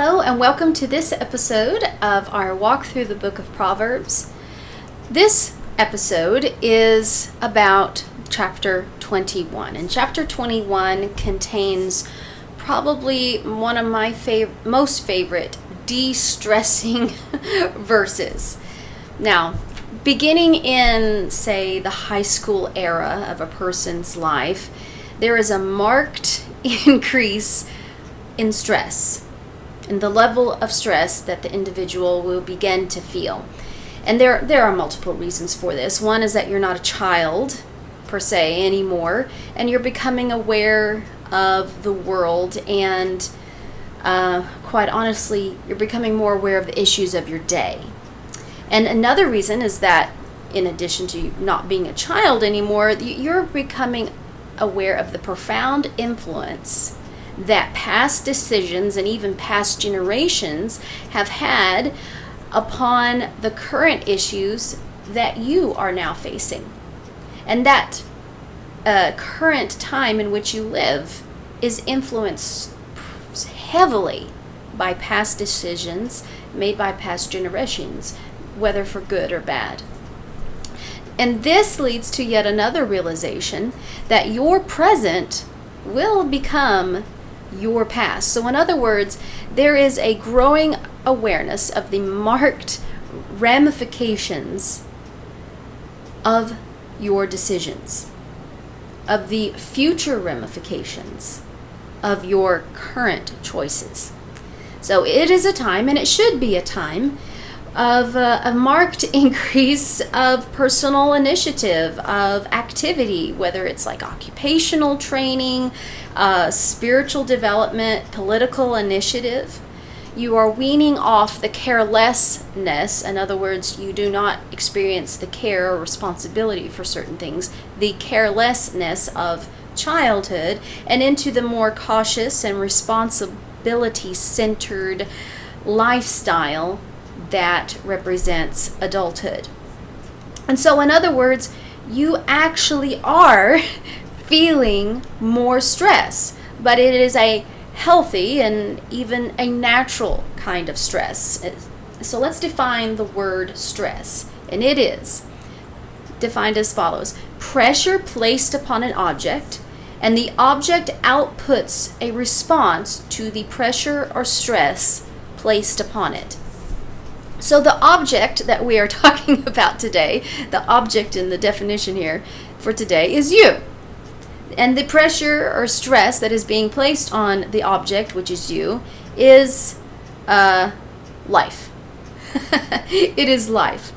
Hello and welcome to this episode of our walk through the book of Proverbs. This episode is about chapter 21, and chapter 21 contains probably one of my most favorite de-stressing verses. Now, beginning in, say, the high school era of a person's life, there is a marked increase in stress, and the level of stress that the individual will begin to feel. And there are multiple reasons for this. One is that you're not a child, per se, anymore, and you're becoming aware of the world, and quite honestly, you're becoming more aware of the issues of your day. And another reason is that, in addition to not being a child anymore, you're becoming aware of the profound influence that past decisions and even past generations have had upon the current issues that you are now facing. And that current time in which you live is influenced heavily by past decisions made by past generations, whether for good or bad. And this leads to yet another realization that your present will become your past. So in other words, there is a growing awareness of the marked ramifications of your decisions, of the future ramifications of your current choices. So it is a time, and it should be a time, of a marked increase of personal initiative, of activity, whether it's like occupational training, spiritual development, political initiative. You are weaning off the carelessness. In other words, you do not experience the care or responsibility for certain things, the carelessness of childhood, and into the more cautious and responsibility-centered lifestyle that represents adulthood. And so, in other words, you actually are feeling more stress, but it is a healthy and even a natural kind of stress. So let's define the word stress, and it is defined as follows: pressure placed upon an object, and the object outputs a response to the pressure or stress placed upon it. So the object that we are talking about today, the object in the definition here for today, is you. And the pressure or stress that is being placed on the object, which is you, is life. It is life.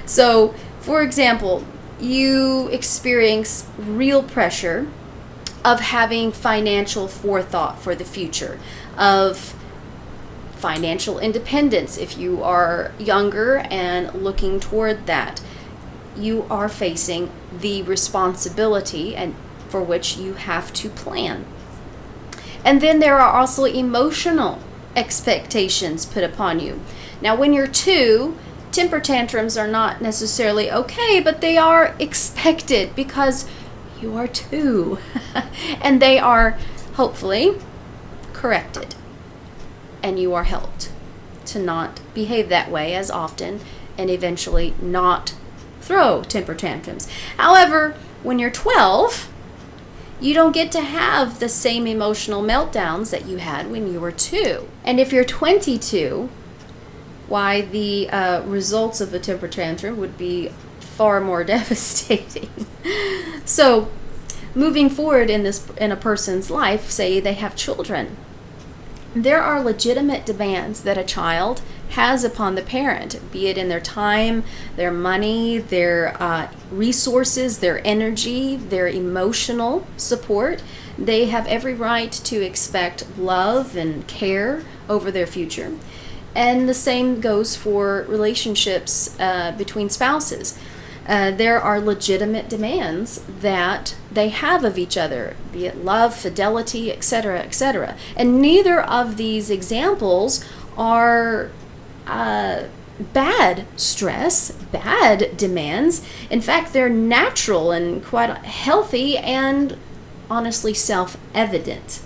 So, for example, you experience real pressure of having financial forethought for the future, of financial independence. If you are younger and looking toward that, you are facing the responsibility and for which you have to plan. And then there are also emotional expectations put upon you. Now, when you're 2, temper tantrums are not necessarily okay, but they are expected because you are 2. And they are hopefully corrected. And you are helped to not behave that way as often and eventually not throw temper tantrums. However, when you're 12, you don't get to have the same emotional meltdowns that you had when you were 2. And if you're 22, why, the results of a temper tantrum would be far more devastating. So, moving forward in a person's life, say they have children, there are legitimate demands that a child has upon the parent, be it in their time, their money, their resources, their energy, their emotional support. They have every right to expect love and care over their future. And the same goes for relationships between spouses. There are legitimate demands that they have of each other, be it love, fidelity, etc., etc. And neither of these examples are bad stress, bad demands. In fact, they're natural and quite healthy and honestly self-evident.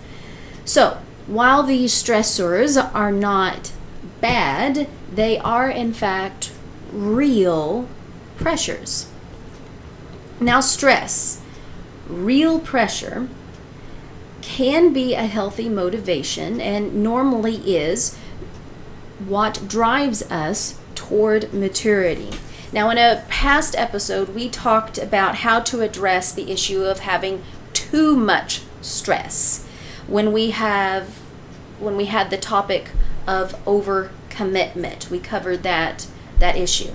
So, while these stressors are not bad, they are in fact real pressures. Now, stress, real pressure, can be a healthy motivation and normally is what drives us toward maturity. Now, in a past episode, we talked about how to address the issue of having too much stress when we had the topic of overcommitment. We covered that issue.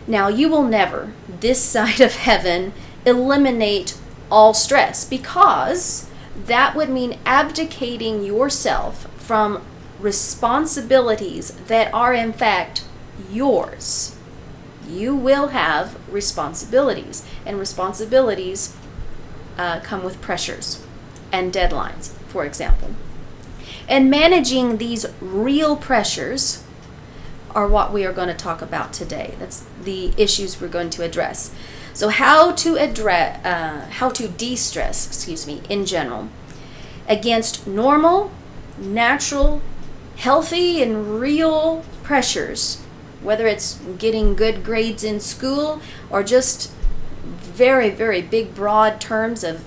Now, you will never, this side of heaven, eliminate all stress, because that would mean abdicating yourself from responsibilities that are in fact yours. You will have responsibilities, and responsibilities come with pressures and deadlines, for example. And managing these real pressures are what we are going to talk about today. That's the issues we're going to address. So how to de-stress, in general, against normal, natural, healthy, and real pressures, whether it's getting good grades in school or just very, very big, broad terms of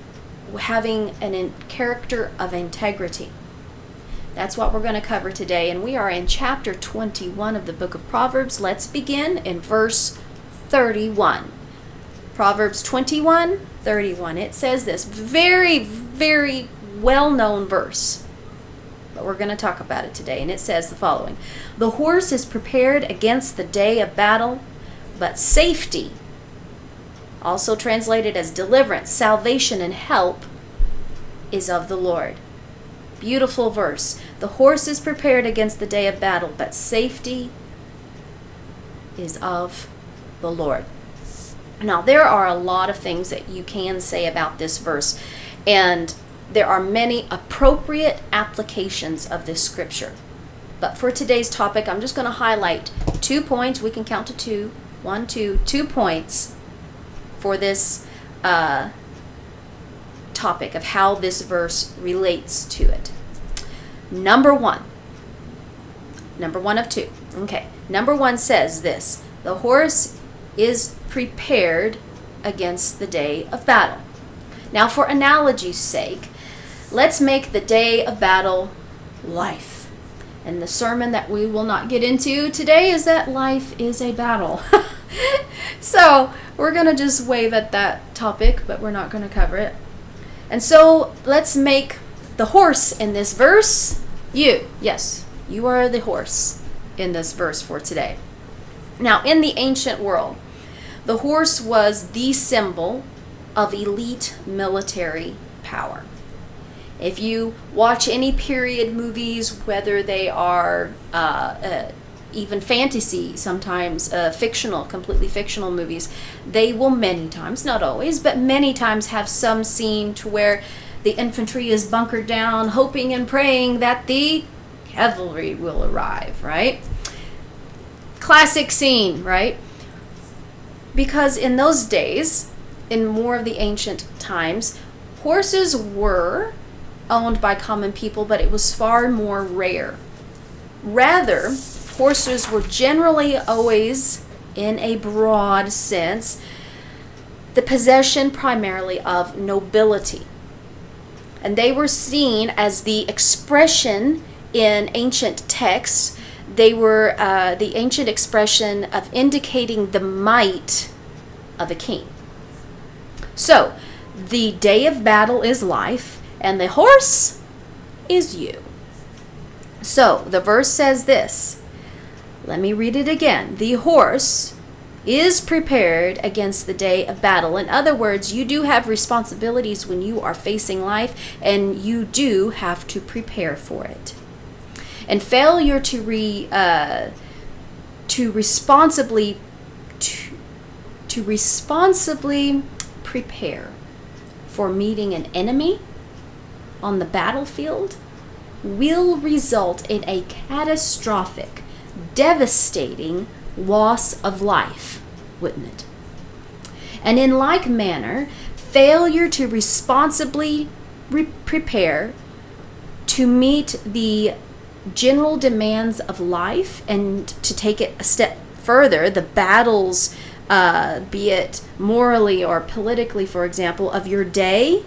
having a character of integrity. That's what we're going to cover today, and we are in chapter 21 of the book of Proverbs. Let's begin in verse 31. Proverbs 21:31. It says this very, very well-known verse, but we're going to talk about it today, and it says the following: "The horse is prepared against the day of battle, but safety," also translated as deliverance, salvation, and help, "is of the Lord." Beautiful verse. The horse is prepared against the day of battle, but safety is of the Lord. Now, there are a lot of things that you can say about this verse, and there are many appropriate applications of this scripture. But for today's topic, I'm just going to highlight 2 points. We can count to 2. 1, 2, 2 points for this topic of how this verse relates to it. Number one of 2. Okay. Number 1 says this: the horse is prepared against the day of battle. Now, for analogy's sake, let's make the day of battle life. And the sermon that we will not get into today is that life is a battle. So we're going to just wave at that topic, but we're not going to cover it. And so let's make the horse in this verse you. Yes, you are the horse in this verse for today. Now, in the ancient world, the horse was the symbol of elite military power. If you watch any period movies, whether they are even fantasy, sometimes fictional, completely fictional movies, they will many times, not always, but many times have some scene to where the infantry is bunkered down, hoping and praying that the cavalry will arrive, right? Classic scene, right? Because in those days, in more of the ancient times, horses were owned by common people, but it was far more rare. Rather, horses were generally always, in a broad sense, the possession primarily of nobility. And they were seen as the expression in ancient texts. They were the ancient expression of indicating the might of a king. So, the day of battle is life, and the horse is you. So, the verse says this. Let me read it again. The horse is prepared against the day of battle. In other words, you do have responsibilities when you are facing life, and you do have to prepare for it. And failure to responsibly prepare for meeting an enemy on the battlefield will result in a catastrophic, devastating loss of life, wouldn't it? And in like manner, failure to responsibly prepare to meet the general demands of life and to take it a step further, the battles, be it morally or politically, for example, of your day,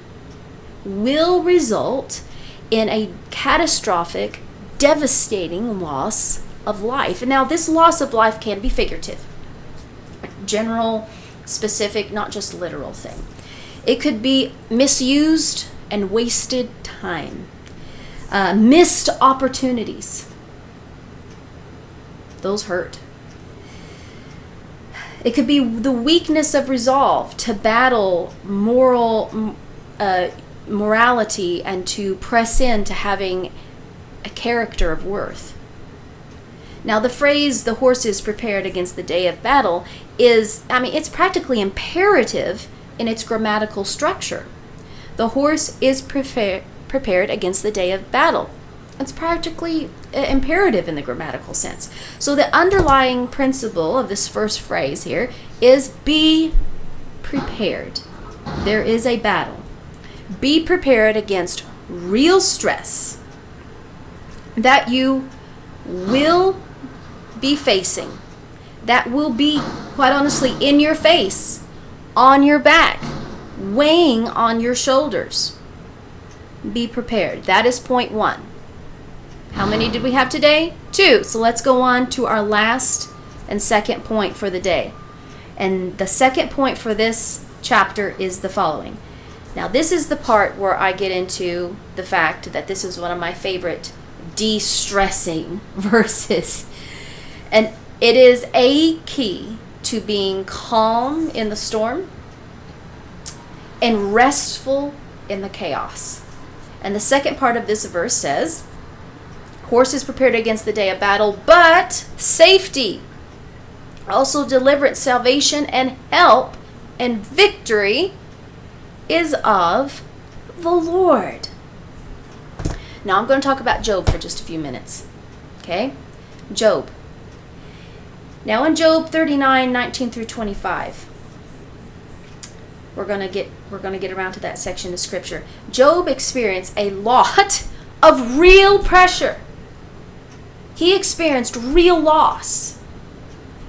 will result in a catastrophic, devastating loss of life. And now this loss of life can be figurative, general, specific, not just literal thing. It could be misused and wasted time, missed opportunities. Those hurt. It could be the weakness of resolve to battle morality and to press into having a character of worth. Now, the phrase, the horse is prepared against the day of battle, it's practically imperative in its grammatical structure. The horse is prepared against the day of battle. It's practically imperative in the grammatical sense. So the underlying principle of this first phrase here is be prepared. There is a battle. Be prepared against real stress that you will be facing, that will be, quite honestly, in your face, on your back, weighing on your shoulders. Be prepared. That is point 1. How many did we have today? 2. So let's go on to our last and second point for the day. And the second point for this chapter is the following. Now, this is the part where I get into the fact that this is one of my favorite de-stressing verses. And it is a key to being calm in the storm and restful in the chaos. And the second part of this verse says, horse is prepared against the day of battle, but safety, also deliverance, salvation, and help and victory is of the Lord. Now I'm going to talk about Job for just a few minutes. Okay? Job. Now in Job 39:19 through 25, we're going to get around to that section of scripture. Job experienced a lot of real pressure. He experienced real loss.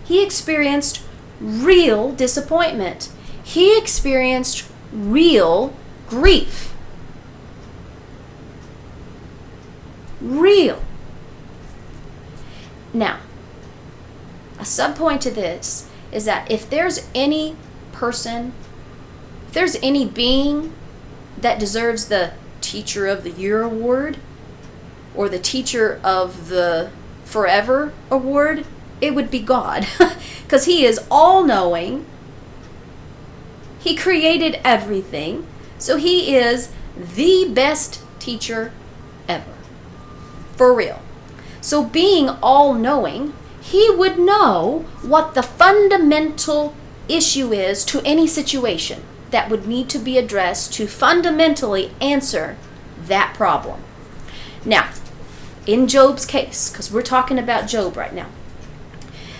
He experienced real disappointment. He experienced real grief. Real. Now, a subpoint to this is that if there's any person, if there's any being that deserves the Teacher of the Year award or the Teacher of the Forever award, it would be God. Because He is all-knowing. He created everything. So He is the best teacher ever. For real. So being all-knowing, He would know what the fundamental issue is to any situation that would need to be addressed to fundamentally answer that problem. Now, in Job's case, because we're talking about Job right now,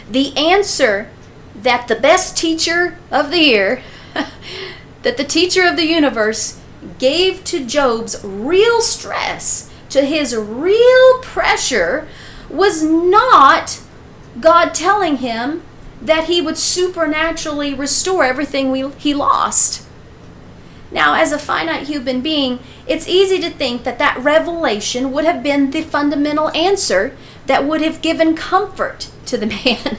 the answer that the best teacher of the year, that the teacher of the universe gave to Job's real stress, to his real pressure, was not God telling him that He would supernaturally restore everything he lost. Now, as a finite human being, it's easy to think that that revelation would have been the fundamental answer that would have given comfort to the man,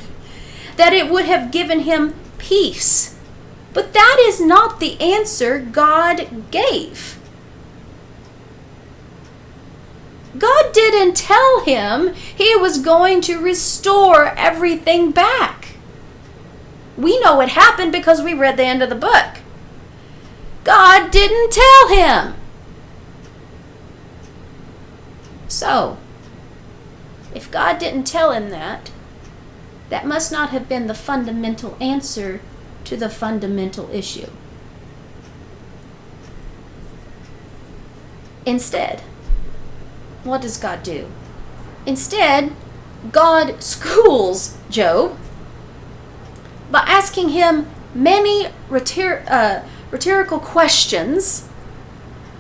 that it would have given him peace. But that is not the answer God gave. God didn't tell him He was going to restore everything back. We know what happened because we read the end of the book. God didn't tell him. So, if God didn't tell him that, that must not have been the fundamental answer to the fundamental issue. Instead, what does God do? Instead, God schools Job by asking him many rhetorical questions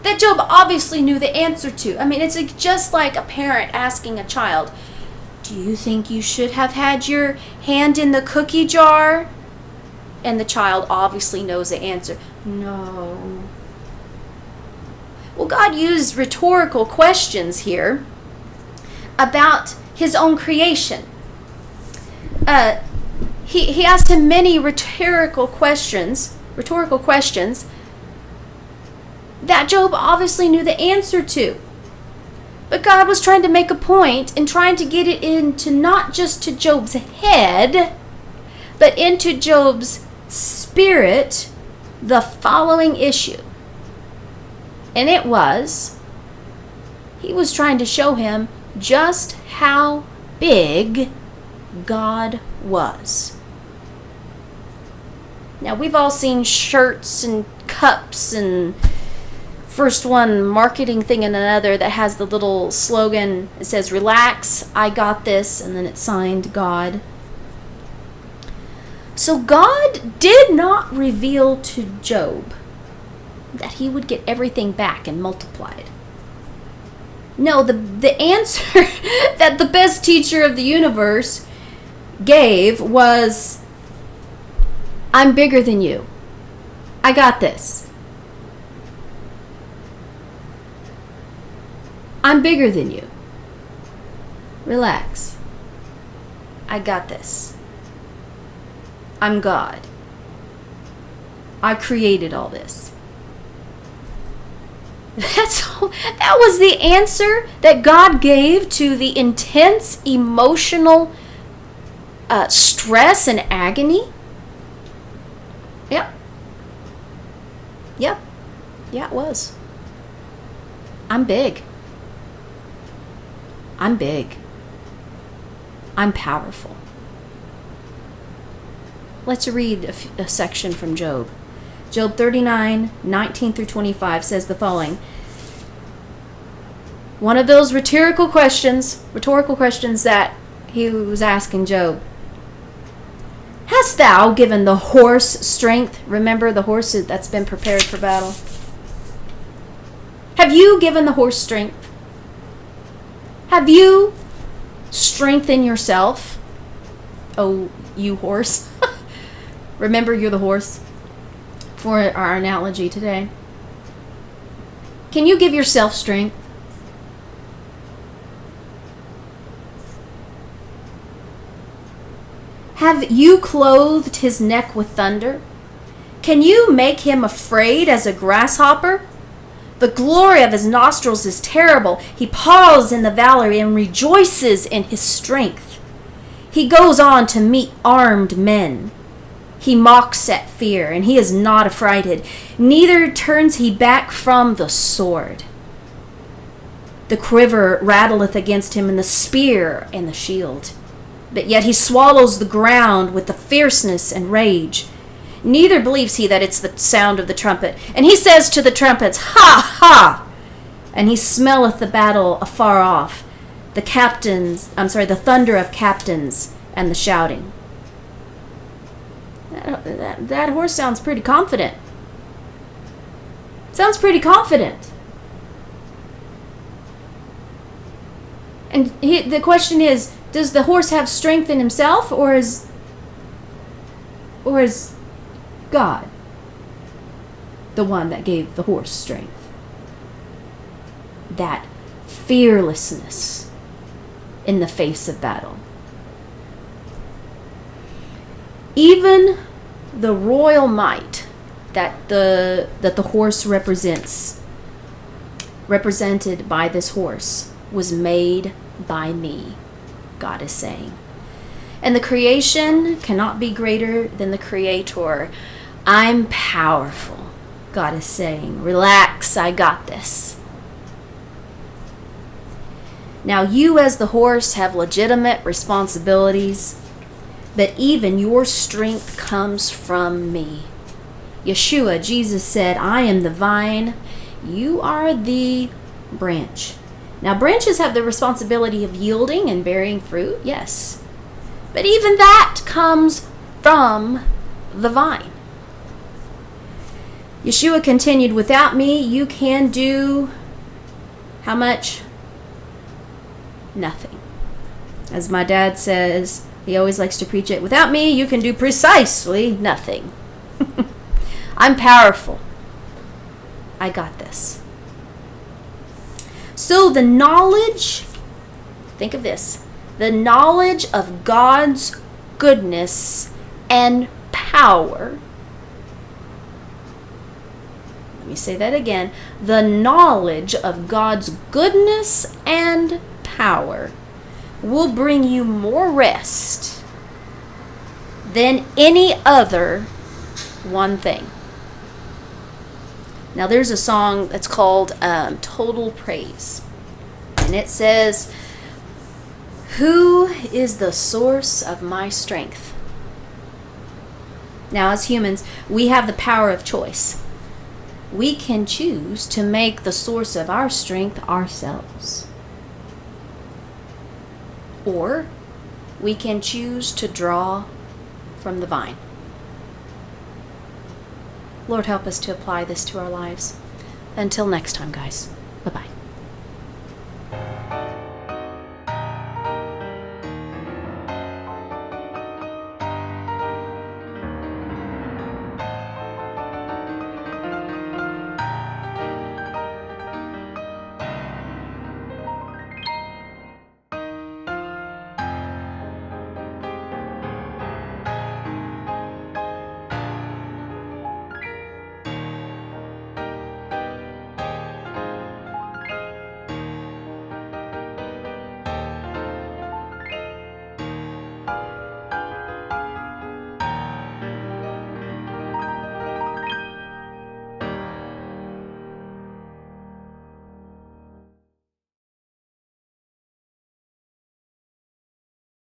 that Job obviously knew the answer to. I mean, it's just like a parent asking a child, do you think you should have had your hand in the cookie jar? And the child obviously knows the answer. No. Well, God used rhetorical questions here about his own creation. He asked him many rhetorical questions that Job obviously knew the answer to. But God was trying to make a point and trying to get it into not just to Job's head, but into Job's spirit, the following issue. And it was, he was trying to show him just how big God was. Now, we've all seen shirts and cups and first one marketing thing and another that has the little slogan. It says, relax, I got this, and then it's signed God. So God did not reveal to Job that he would get everything back and multiplied. No, the answer that the best teacher of the universe gave was, I'm bigger than you. I got this. I'm bigger than you. Relax. I got this. I'm God. I created all this. That was the answer that God gave to the intense emotional stress and agony. Yep. Yeah, it was. I'm big. I'm big. I'm powerful. Let's read a section from Job. Job 39, 19 through 25 says the following. One of those rhetorical questions that he was asking Job. Hast thou given the horse strength? Remember the horse that's been prepared for battle. Have you given the horse strength? Have you strengthened yourself? Oh, you horse. Remember, you're the horse for our analogy today. Can you give yourself strength? Have you clothed his neck with thunder? Can you make him afraid as a grasshopper? The glory of his nostrils is terrible. He paws in the valley and rejoices in his strength. He goes on to meet armed men. He mocks at fear, and he is not affrighted. Neither turns he back from the sword. The quiver rattleth against him, and the spear and the shield. But yet he swallows the ground with the fierceness and rage. Neither believes he that it's the sound of the trumpet. And he says to the trumpets, ha, ha! And he smelleth the battle afar off, the thunder of captains and the shouting. That horse sounds pretty confident. Sounds pretty confident. And the question is, does the horse have strength in himself, or is God the one that gave the horse strength? That fearlessness in the face of battle. Even the royal might that the horse represented by this horse, was made by me, God is saying. And the creation cannot be greater than the Creator. I'm powerful, God is saying. Relax, I got this. Now you as the horse have legitimate responsibilities, but even your strength comes from me. Yeshua, Jesus said, I am the vine, you are the branch. Now branches have the responsibility of yielding and bearing fruit, yes. But even that comes from the vine. Yeshua continued, without me, you can do how much? Nothing. As my dad says, he always likes to preach it, without me, you can do precisely nothing. I'm powerful. I got this. So the knowledge, think of this, the knowledge of God's goodness and power. Let me say that again. The knowledge of God's goodness and power will bring you more rest than any other one thing. Now there's a song that's called Total Praise. And it says, who is the source of my strength? Now as humans, we have the power of choice. We can choose to make the source of our strength ourselves. Or we can choose to draw from the vine. Lord, help us to apply this to our lives. Until next time, guys. Bye-bye.